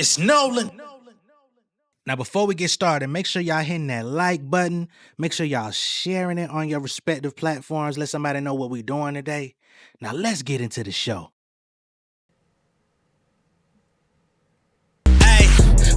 It's Nolan. Now, before we get started, make sure y'all hitting that like button. Make sure y'all sharing it on your respective platforms. Let somebody know what we're doing today. Now, let's get into the show. Hey,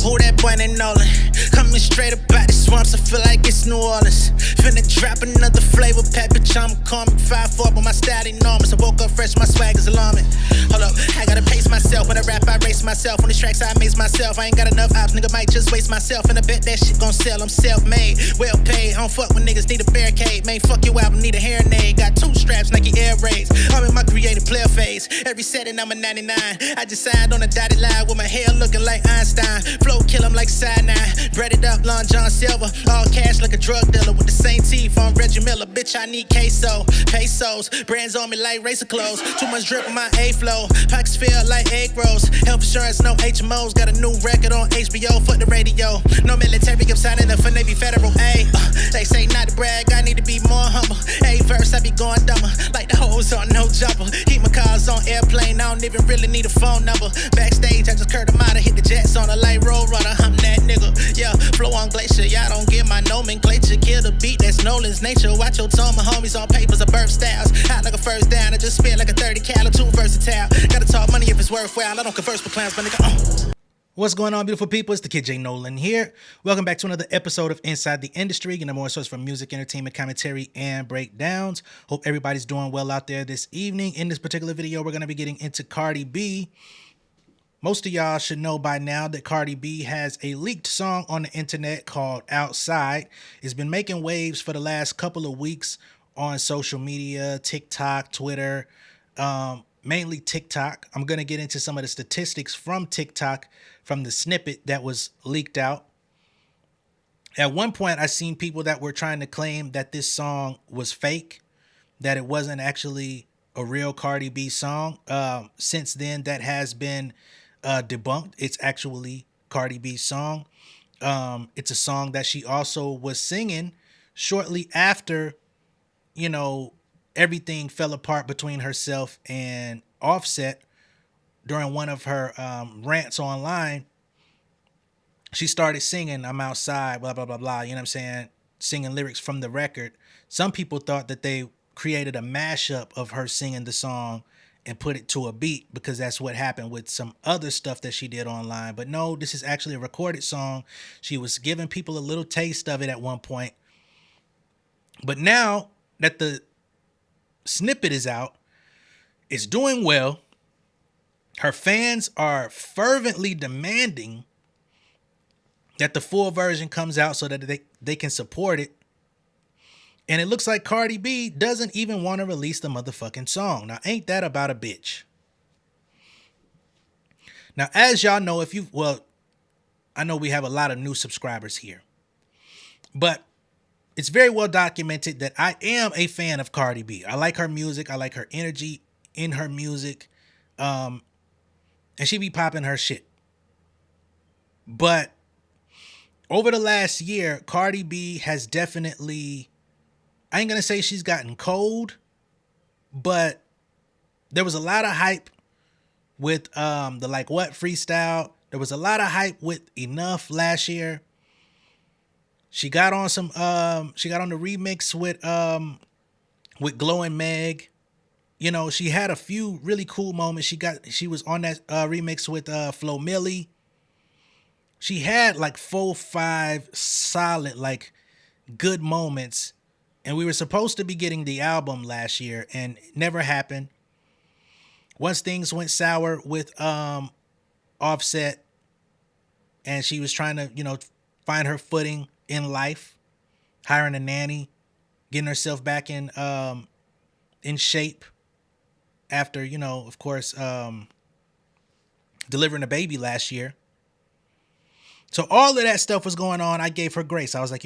who that boy named Nolan? Coming straight up out the swamps, I feel like it's New Orleans. Finna drop another flavor pack, bitch, I'm a comic. 5'4", but my style enormous. I woke up fresh, my swag is alarming. Hold up, I gotta pace myself. When I rap, I race myself. On these tracks, I amaze myself. I ain't got enough ops, nigga might just waste myself. And I bet that shit gon' sell, I'm self-made, well paid. I don't fuck when niggas need a barricade. Man, fuck your album, need a hairnet. Got 2 straps, Nike Air Raids. I'm in my creative player phase. Every setting, I'm a 99. I just signed on a dotted line with my hair looking like Einstein. Flow kill 'em like cyanide. Bread it up, Long John Silver. All cash like a drug dealer with the same teeth on Reggie Miller. Bitch, I need queso, pesos. Brands on me like racer clothes. Too much drip on my A-flow. Pockets feel like egg rolls. Health insurance, no HMOs. Got a new record on HBO. Fuck the radio. No military, I'm signing up for Navy Federal. Ayy, they say not to brag. I need to be more humble. A verse, I be going dumber. Like the hoes on no jumper. Keep my cars on airplane. I don't even really need a phone number. Backstage, I just curved them out. I hit the jets on a light road runner. I'm that nigga. Yeah, flow on glacier. Y'all don't get my nomenclature. Kill the beat, that's Nolan's nature. Watch your tone, my homies on papers of birth styles. Hot like a first down. I just spit like a 30 cal. Too versatile. Gotta talk money if it's worthwhile. I don't converse with clowns, but nigga. What's going on, beautiful people? It's the kid J Nolan here. Welcome back to another episode of Inside the Industry, your number one source for music, entertainment, commentary, and breakdowns. Hope everybody's doing well out there this evening. In this particular video, we're going to be getting into Cardi B. Most of y'all should know by now that Cardi B has a leaked song on the internet called Outside. It's been making waves for the last couple of weeks on social media, TikTok, Twitter, mainly TikTok. I'm going to get into some of the statistics from TikTok from the snippet that was leaked out. At one point, I seen people that were trying to claim that this song was fake, that it wasn't actually a real Cardi B song. Since then, that has been debunked. It's actually Cardi B's song. It's a song that she also was singing shortly after, everything fell apart between herself and Offset. During one of her rants online, she started singing "I'm outside," blah, blah, blah, blah, you know what I'm saying? Singing lyrics from the record. Some people thought that they created a mashup of her singing the song and put it to a beat because that's what happened with some other stuff that she did online. But no, this is actually a recorded song. She was giving people a little taste of it at one point. But now that the snippet is out, it's doing well. Her fans are fervently demanding that the full version comes out so that they can support it. And it looks like Cardi B doesn't even want to release the motherfucking song. Now, ain't that about a bitch? Now, as y'all know, I know we have a lot of new subscribers here, but it's very well documented that I am a fan of Cardi B. I like her music. I like her energy in her music. And she be popping her shit. But over the last year, Cardi B has definitely, I ain't going to say she's gotten cold, but there was a lot of hype with the Like What freestyle. There was a lot of hype with Enough last year. She got on she got on the remix with Glowing Meg. She had a few really cool moments. She was on that remix with Flo Milli. She had like 4-5 solid, like good moments. And we were supposed to be getting the album last year and it never happened. Once things went sour with Offset and she was trying to, find her footing in life, hiring a nanny, getting herself back in shape. After, of course, delivering a baby last year. So all of that stuff was going on. I gave her grace. I was like,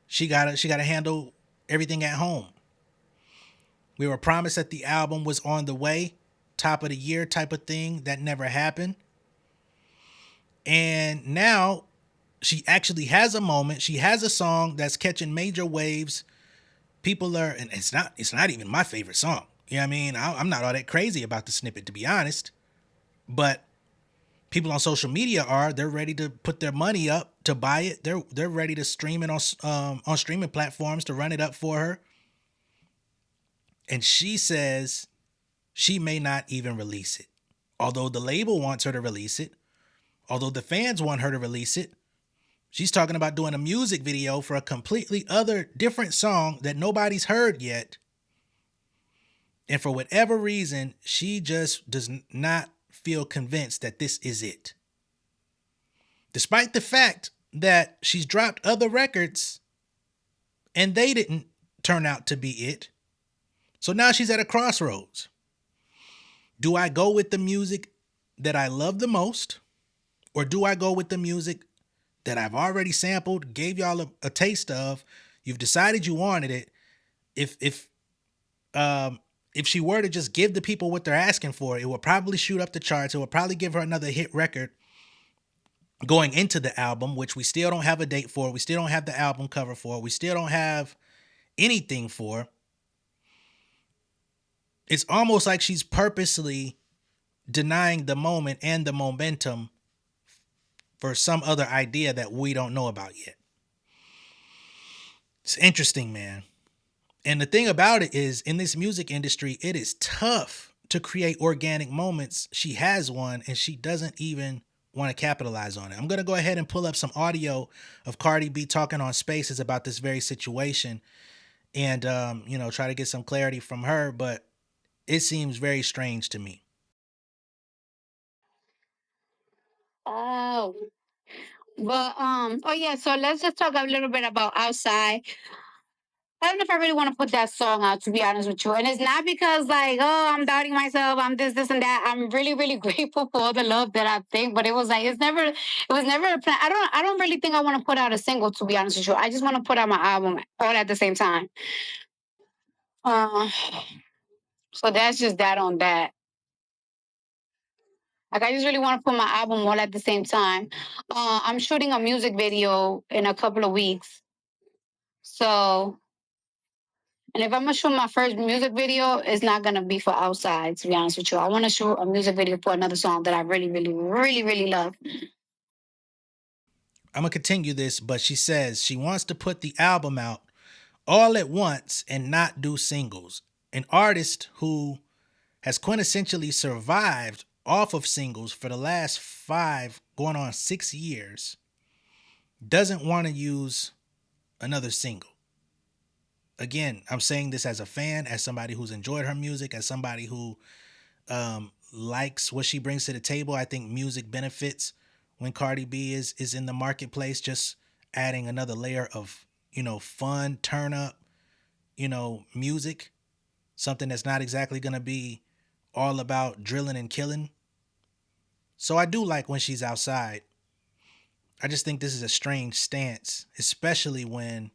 she gotta handle everything at home. We were promised that the album was on the way, top of the year type of thing. That never happened. And now she actually has a moment. She has a song that's catching major waves. People are, and it's not even my favorite song. You know what I mean? I'm not all that crazy about the snippet, to be honest. But People on social media are. They're ready to put their money up to buy it. They're ready to stream it on streaming platforms to run it up for her. And she says she may not even release it. Although the label wants her to release it, although the fans want her to release it, she's talking about doing a music video for a completely other different song that nobody's heard yet. And for whatever reason, she just does not feel convinced that this is it. Despite the fact that she's dropped other records and they didn't turn out to be it. So now she's at a crossroads. Do I go with the music that I love the most? Or do I go with the music that I've already sampled, gave y'all a taste of? You've decided you wanted it. If she were to just give the people what they're asking for, it would probably shoot up the charts. It would probably give her another hit record going into the album, which we still don't have a date for. We still don't have the album cover for. We still don't have anything for. It's almost like she's purposely denying the moment and the momentum for some other idea that we don't know about yet. It's interesting, man. And the thing about it is, in this music industry, it is tough to create organic moments. She has one and she doesn't even want to capitalize on it. I'm going to go ahead and pull up some audio of Cardi B talking on Spaces about this very situation and, try to get some clarity from her. But it seems very strange to me. Oh, but oh yeah. So let's just talk a little bit about outside. I don't know if I really want to put that song out, to be honest with you. And it's not because like, oh, I'm doubting myself, I'm this, and that. I'm really, really grateful for all the love that I think. But it was like it was never a plan. I don't really think I want to put out a single, to be honest with you. I just want to put out my album all at the same time. Uh, so that's just that on that. Like I just really want to put my album all at the same time. I'm shooting a music video in a couple of weeks. So, and if I'm gonna shoot my first music video, it's not gonna be for outside. To be honest with you, I want to shoot a music video for another song that I really, really, really, really love. I'm going to continue this, but she says she wants to put the album out all at once and not do singles. An artist who has quintessentially survived off of singles for the last 5, going on 6 years, doesn't want to use another single. Again, I'm saying this as a fan, as somebody who's enjoyed her music, as somebody who likes what she brings to the table. I think music benefits when Cardi B is in the marketplace, just adding another layer of, fun, turn up, music, something that's not exactly going to be all about drilling and killing. So I do like when she's outside. I just think this is a strange stance, especially when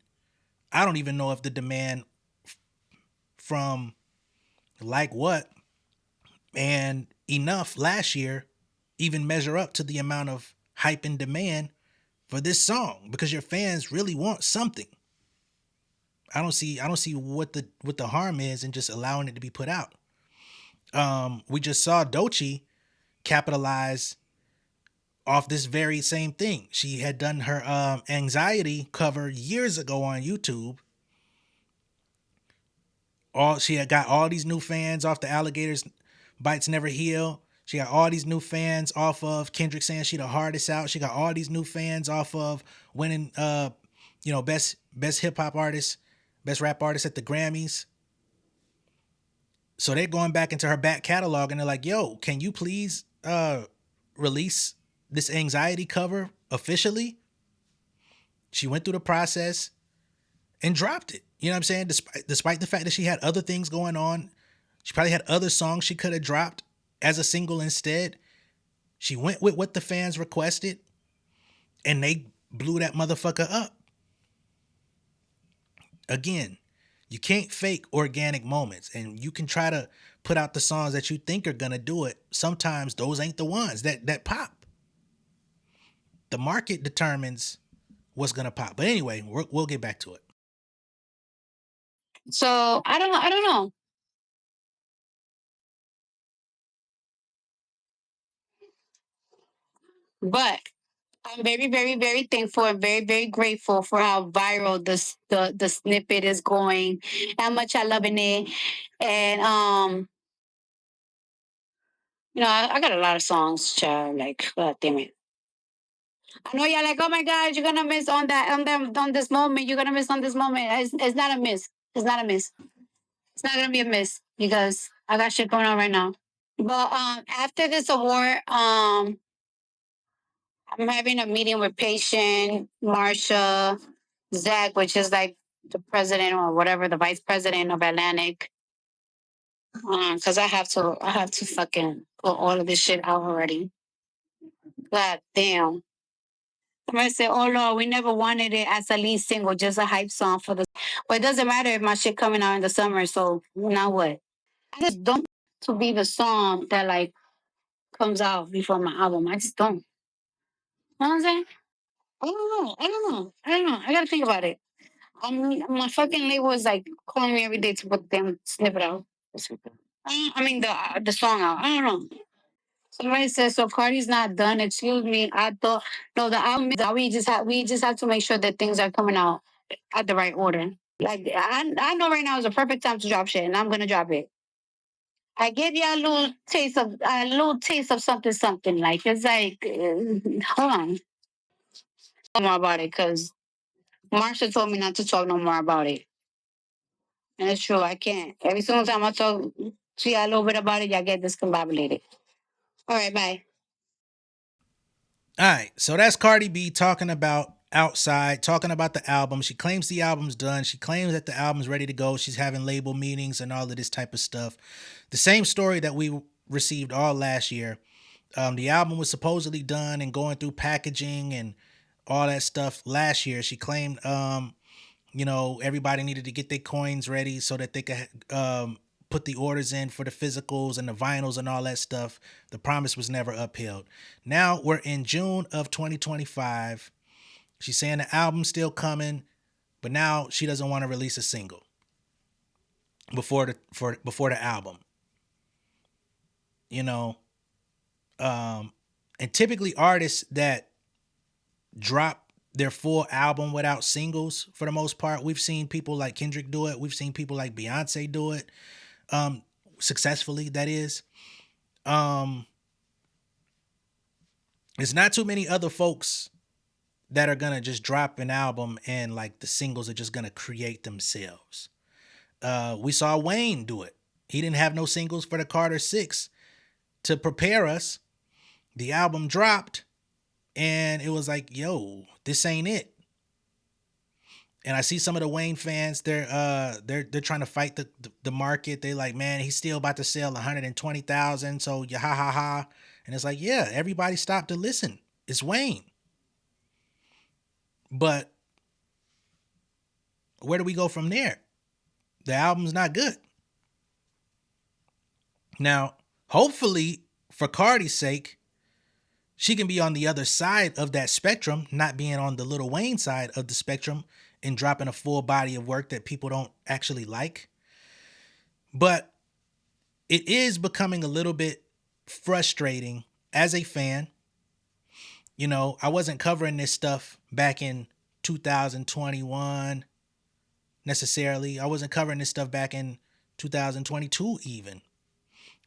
I don't even know if the demand from Like What and Enough last year even measure up to the amount of hype and demand for this song, because your fans really want something. I don't see what the harm is in just allowing it to be put out. We just saw Doechii capitalize off this very same thing. She had done her anxiety cover years ago on YouTube. All she had got all these new fans off the Alligators Bites Never Heal. She got all these new fans off of Kendrick saying she the hardest out. She got all these new fans off of winning best hip hop artist, best rap artist at the Grammys. So they're going back into her back catalog and they're like, yo, can you please release this anxiety cover officially? She went through the process and dropped it. You know what I'm saying? Despite the fact that she had other things going on, she probably had other songs she could have dropped as a single instead. She went with what the fans requested and they blew that motherfucker up. Again, you can't fake organic moments, and you can try to put out the songs that you think are gonna do it. Sometimes those ain't the ones that pop. The market determines what's gonna pop. But anyway, we'll get back to it. So I don't know. But I'm very, very, very thankful and very, very grateful for how viral the snippet is going, how much I loving it, and I got a lot of songs, child. Like, God damn it. I know y'all like, oh my God, you're gonna miss on that on this moment. You're gonna miss on this moment. It's not a miss. It's not a miss. It's not gonna be a miss because I got shit going on right now. But after this award, I'm having a meeting with Patient, Marsha, Zach, which is like the president or whatever, the vice president of Atlantic. Because I have to fucking put all of this shit out already. God damn. Somebody said, "Oh Lord, we never wanted it as a lead single, just a hype song for the." But it doesn't matter if my shit coming out in the summer. So now what? I just don't to be the song that like comes out before my album. I just don't. You know what I'm saying? I don't know. I don't know. I don't know. I gotta think about it. My fucking label is like calling me every day to put them snippet out. I mean the song out. I don't know. Somebody says so. Cardi's not done. Excuse me. I thought no. The album is out. We just have to make sure that things are coming out at the right order. Like I know right now is a perfect time to drop shit, and I'm gonna drop it. I give you a little taste of something, something. Like it's like, hold on, no more about it because Marsha told me not to talk no more about it, and it's true. I can't. Every single time I talk to you a little bit about it, y'all get discombobulated. All right, bye. All right, so that's Cardi B talking about Outside, talking about the album. She claims the album's done. She claims that the album's ready to go. She's having label meetings and all of this type of stuff. The same story that we received all last year. The album was supposedly done and going through packaging and all that stuff last year. She claimed everybody needed to get their coins ready so that they could put the orders in for the physicals and the vinyls and all that stuff. The promise was never upheld. Now we're in June of 2025. She's saying the album's still coming, but now she doesn't want to release a single before the album. You know, and typically artists that drop their full album without singles for the most part. We've seen people like Kendrick do it. We've seen people like Beyonce do it successfully, that is. There's not too many other folks that are gonna just drop an album and like the singles are just gonna create themselves. We saw Wayne do it. He didn't have no singles for the Carter 6 to prepare us. The album dropped and it was like, yo, this ain't it. And I see some of the Wayne fans, they're trying to fight the market. They like, man, he's still about to sell 120,000. So yeah, ha ha ha. And it's like, yeah, everybody stopped to listen. It's Wayne. But where do we go from there? The album's not good. Now, hopefully, for Cardi's sake, she can be on the other side of that spectrum, not being on the Lil Wayne side of the spectrum and dropping a full body of work that people don't actually like. But it is becoming a little bit frustrating as a fan. You know, I wasn't covering this stuff back in 2021 necessarily. I wasn't covering this stuff back in 2022 even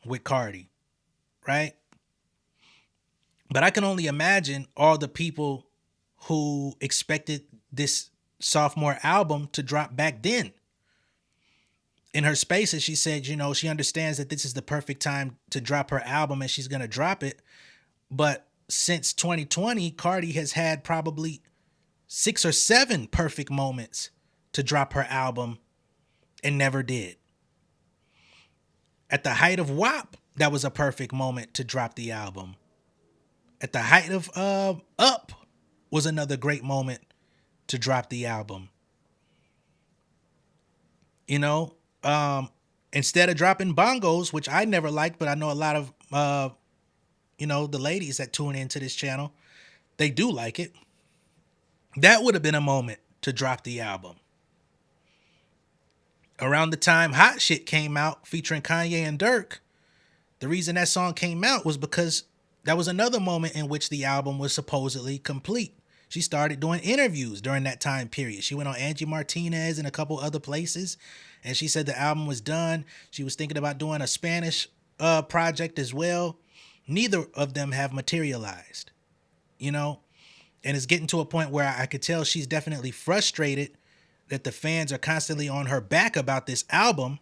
with Cardi, right? But I can only imagine all the people who expected this sophomore album to drop back then. In her spaces, she said, she understands that this is the perfect time to drop her album and she's going to drop it. But since 2020, Cardi has had probably 6 or 7 perfect moments to drop her album and never did. At the height of WAP, that was a perfect moment to drop the album. At the height of Up was another great moment to drop the album. You know, instead of dropping bongos, which I never liked, but I know a lot of, the ladies that tune into this channel, they do like it. That would have been a moment to drop the album. Around the time Hot Shit came out featuring Kanye and Dirk, the reason that song came out was because That was another moment in which the album was supposedly complete. She started doing interviews during that time period. She went on Angie Martinez and a couple other places, and she said the album was done. She was thinking about doing a Spanish project as well. Neither of them have materialized, you know? And it's getting to a point where I could tell she's definitely frustrated that the fans are constantly on her back about this album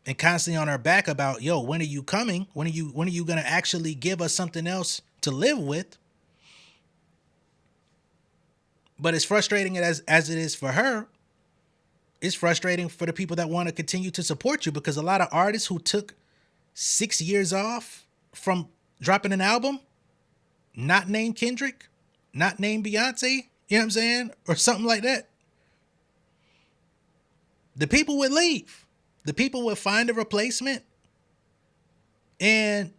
and constantly on her back about, yo, when are you coming? When are you going to actually give us something else to live with? But as frustrating as it is for her, it's frustrating for the people that want to continue to support you, because a lot of artists who took 6 years off from dropping an album, not named Kendrick, not named Beyonce, you know what I'm saying? Or something like that. The people would leave. The people would find a replacement. And,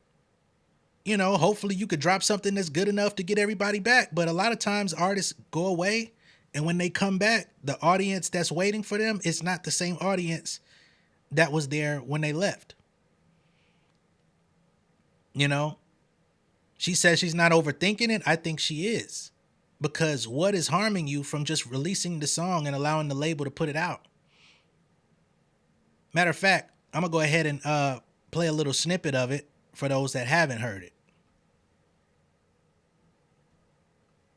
you know, hopefully you could drop something that's good enough to get everybody back. But a lot of times artists go away, and when they come back, the audience that's waiting for them is not the same audience that was there when they left. You know, she says she's not overthinking it. I think she is. Because what is harming you from just releasing the song and allowing the label to put it out? Matter of fact, I'm going to go ahead and play a little snippet of it for those that haven't heard it.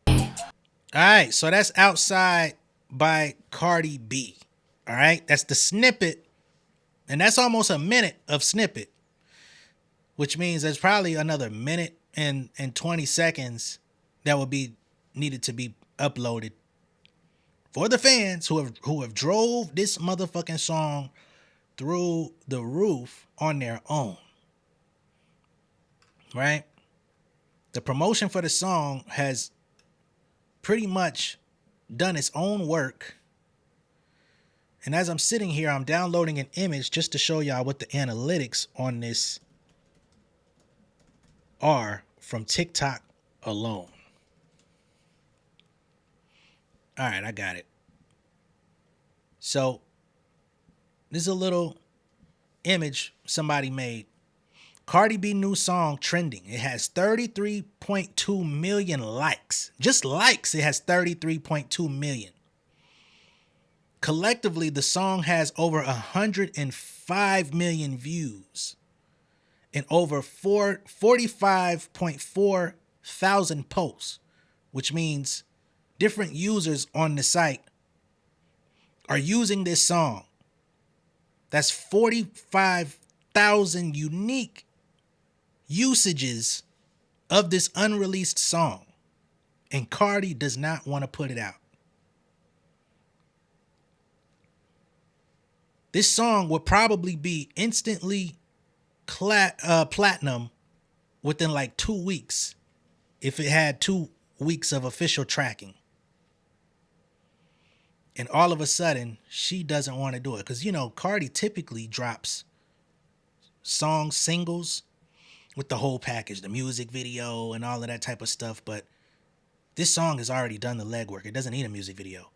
All right, so that's Outside by Cardi B. All right, that's the snippet, and that's almost a minute of snippet, which means there's probably another minute and 20 seconds that would be needed to be uploaded for the fans who have drove this motherfucking song through the roof on their own. Right? The promotion for the song has pretty much done its own work. And as I'm sitting here, I'm downloading an image just to show y'all what the analytics on this are from TikTok alone. All right, I got it. So this is a little image somebody made. Cardi B new song trending. It has 33.2 million likes. Just likes, it has 33.2 million. Collectively, the song has over 105 million views and over 45.4 thousand posts, which means different users on the site are using this song. That's 45,000 unique usages of this unreleased song. And Cardi does not want to put it out. This song would probably be instantly platinum within like 2 weeks if it had 2 weeks of official tracking. And all of a sudden, she doesn't want to do it. Because, you know, Cardi typically drops songs, singles, with the whole package, the music video and all of that type of stuff. But this song has already done the legwork. It doesn't need a music video.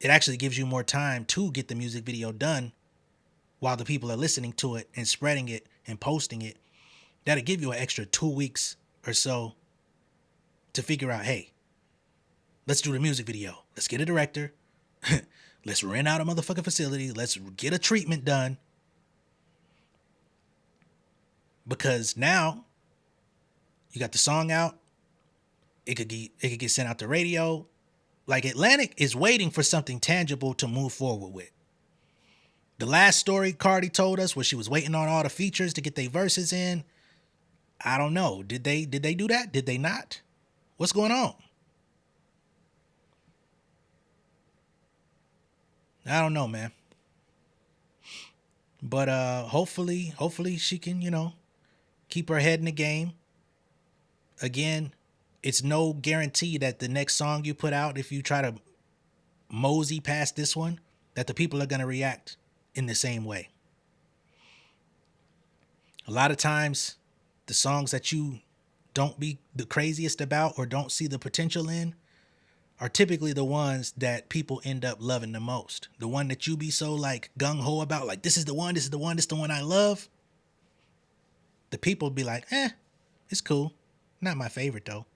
It actually gives you more time to get the music video done while the people are listening to it and spreading it and posting it. That'll give you an extra 2 weeks or so to figure out, hey, let's do the music video. Let's get a director. Let's rent out a motherfucking facility. Let's get a treatment done. Because now you got the song out. It could get sent out to radio. Like, Atlantic is waiting for something tangible to move forward with. The last story Cardi told us was she was waiting on all the features to get their verses in. I don't know. Did they do that? Did they not? What's going on? I don't know, man. But hopefully she can, you know, keep her head in the game. Again, it's no guarantee that the next song you put out, if you try to mosey past this one, that the people are going to react in the same way. A lot of times, the songs that you don't be the craziest about or don't see the potential in are typically the ones that people end up loving the most. The one that you be so like gung-ho about, like, this is the one I love. The people be like, It's cool. Not my favorite though.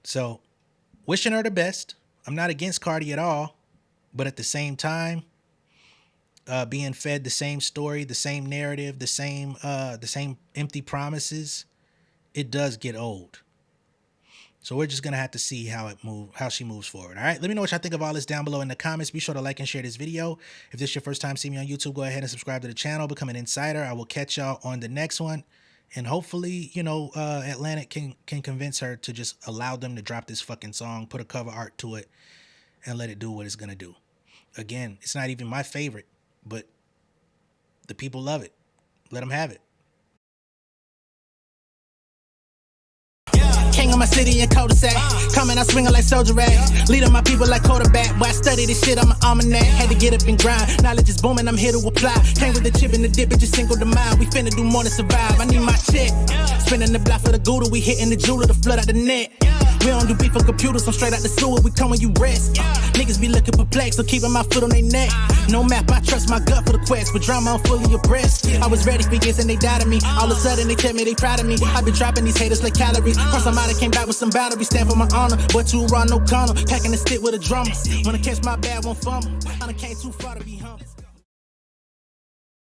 So, wishing her the best. I'm not against Cardi at all, but at the same time, being fed the same story, the same narrative, the same empty promises, it does get old. So we're just gonna have to see how she moves forward. All right. Let me know what y'all think of all this down below in the comments. Be sure to like and share this video. If this is your first time seeing me on YouTube, go ahead and subscribe to the channel, become an insider. I will catch y'all on the next one. And hopefully, Atlantic can convince her to just allow them to drop this fucking song, put a cover art to it, and let it do what it's gonna do. Again, it's not even my favorite, but the people love it. Let them have it. King of my city and cul-de-sac. Coming out swinging like soldier rag. Leading my people like quarterback. Boy, I study this shit, I'm an almanac. Had to get up and grind. Knowledge is booming, I'm here to apply. Came with the chip and the dip, it just single the mind. We finna do more than survive. I need my check. Spinning the block for the Gouda. We hitting the jeweler to flood out the net. We don't do beef on computers, I'm straight out the sewer. We come when you rest. Niggas be looking perplexed, so keeping my foot on their neck. No map, I trust my gut for the quest. But drama, I'm fully abreast. I was ready for years and they doubted me. All of a sudden they tell me they proud of me. I been dropping these haters like calories. Cross them out, I came back with some boundaries. Stand for my honor, but too raw, no corner. Packing the stick with a drummer. Wanna catch my bad, won't fumble. I done came too far to be humble.